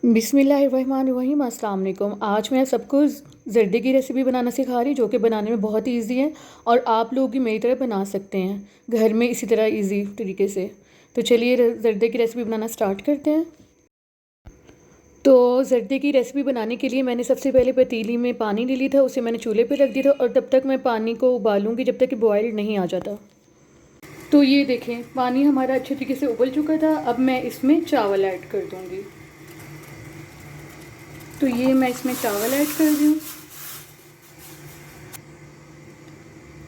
बिस्मिल्लाहिर्रहमानिर्रहीम, अस्सलाम वालेकुम। आज मैं सबको ज़र्दे की रेसिपी बनाना सिखा रही, जो कि बनाने में बहुत ईजी है और आप लोग भी मेरी तरह बना सकते हैं घर में इसी तरह ईजी तरीके से। तो चलिए ज़र्दे की रेसिपी बनाना स्टार्ट करते हैं। तो ज़र्दे की रेसिपी बनाने के लिए मैंने सबसे पहले पतीली में पानी ले लिया था, उसे मैंने चूल्हे पर रख दिया था और तब तक मैं पानी को उबालूँगी जब तक कि बॉयल नहीं आ जाता। तो ये देखें, पानी हमारा अच्छे तरीके से उबल चुका था। अब मैं इसमें चावल ऐड कर दूँगी। तो ये मैं इसमें चावल ऐड कर रही हूँ।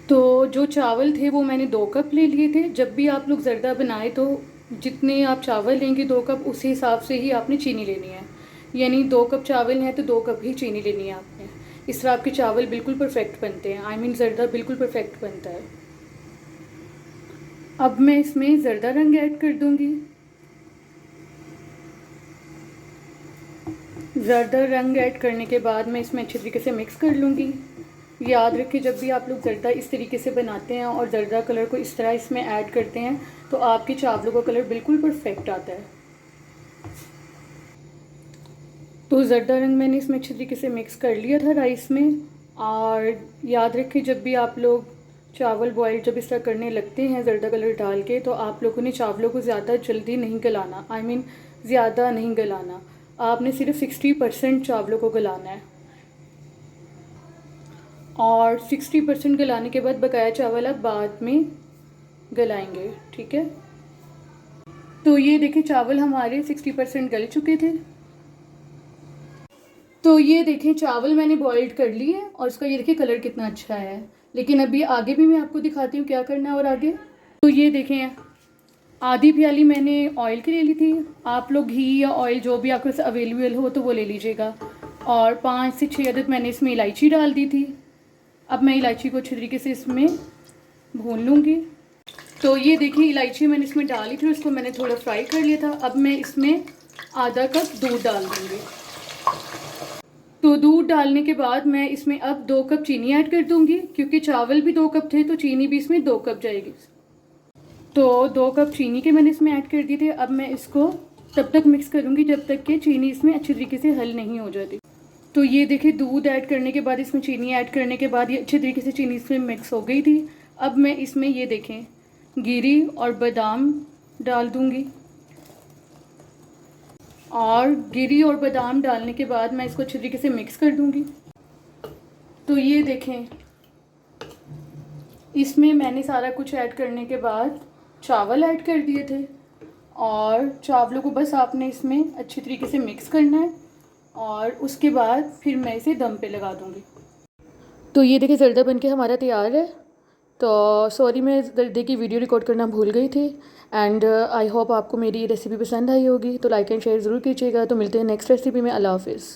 तो जो चावल थे वो मैंने 2 कप ले लिए थे। जब भी आप लोग ज़र्दा बनाए तो जितने आप चावल लेंगे 2 कप, उसी हिसाब से ही आपने चीनी लेनी है। यानी 2 कप चावल हैं तो 2 कप ही चीनी लेनी है आपने। इस तरह आपके चावल बिल्कुल परफेक्ट बनते हैं। ज़र्दा बिल्कुल परफेक्ट बनता है। अब मैं इसमें ज़र्दा रंग ऐड कर दूँगी। ज़र्दा रंग ऐड करने के बाद मैं इसमें अच्छे तरीके से मिक्स कर लूँगी। याद रखें, जब भी आप लोग ज़र्दा इस तरीके से बनाते हैं और ज़र्दा कलर को इस तरह इसमें ऐड करते हैं तो आपके चावलों का कलर बिल्कुल परफेक्ट आता है। तो ज़र्दा रंग मैंने इसमें अच्छे तरीके से मिक्स कर लिया था राइस में। और याद रखें, जब भी आप लोग चावल बॉयल जब इस तरह करने लगते हैं ज़र्दा कलर डाल के, तो आप लोगों ने चावलों को ज़्यादा जल्दी नहीं गलाना। ज़्यादा नहीं गलाना, आपने सिर्फ 60% चावलों को गलाना है और 60% गलाने के बाद बकाया चावल आप बाद में गलाएंगे, ठीक है। तो ये देखिए, चावल हमारे 60% गल चुके थे। तो ये देखें, चावल मैंने बॉइल्ड कर लिए और इसका ये देखिए कलर कितना अच्छा है। लेकिन अभी आगे भी मैं आपको दिखाती हूँ क्या करना है। और आगे तो ये देखें, आधी प्याली मैंने ऑयल की ले ली थी। आप लोग घी या ऑयल जो भी आपके पास अवेलेबल हो तो वो ले लीजिएगा। और 5 से 6 अदद मैंने इसमें इलायची डाल दी थी। अब मैं इलायची को अच्छे तरीके से इसमें भून लूँगी। तो ये देखिए, इलायची मैंने इसमें डाली थी, उसको मैंने थोड़ा फ्राई कर लिया था। अब मैं इसमें आधा कप दूध डाल दूँगी। तो दूध डालने के बाद मैं इसमें अब 2 कप चीनी ऐड कर दूँगी, क्योंकि चावल भी 2 कप थे तो चीनी भी इसमें 2 कप जाएगी। तो 2 कप चीनी के मैंने इसमें ऐड कर दिए थे। अब मैं इसको तब तक मिक्स करूँगी जब तक कि चीनी इसमें अच्छी तरीके से हल नहीं हो जाती। तो ये देखिए, दूध ऐड करने के बाद इसमें चीनी ऐड करने के बाद ये अच्छे तरीके से चीनी इसमें मिक्स हो गई थी। अब मैं इसमें ये देखें, गिरी और बादाम डाल दूँगी। और गिरी और बादाम डालने के बाद मैं इसको अच्छे तरीके से मिक्स कर दूँगी। तो ये देखें, इसमें मैंने सारा कुछ ऐड करने के बाद चावल ऐड कर दिए थे और चावलों को बस आपने इसमें अच्छी तरीके से मिक्स करना है और उसके बाद फिर मैं इसे दम पे लगा दूँगी। तो ये देखिए, ज़र्दा बनके हमारा तैयार है। तो सॉरी, मैं ज़र्दे की वीडियो रिकॉर्ड करना भूल गई थी। एंड आई होप आपको मेरी रेसिपी पसंद आई होगी। तो लाइक एंड शेयर ज़रूर कीजिएगा। तो मिलते हैं नेक्स्ट रेसिपी में। अल्लाह हाफिज़।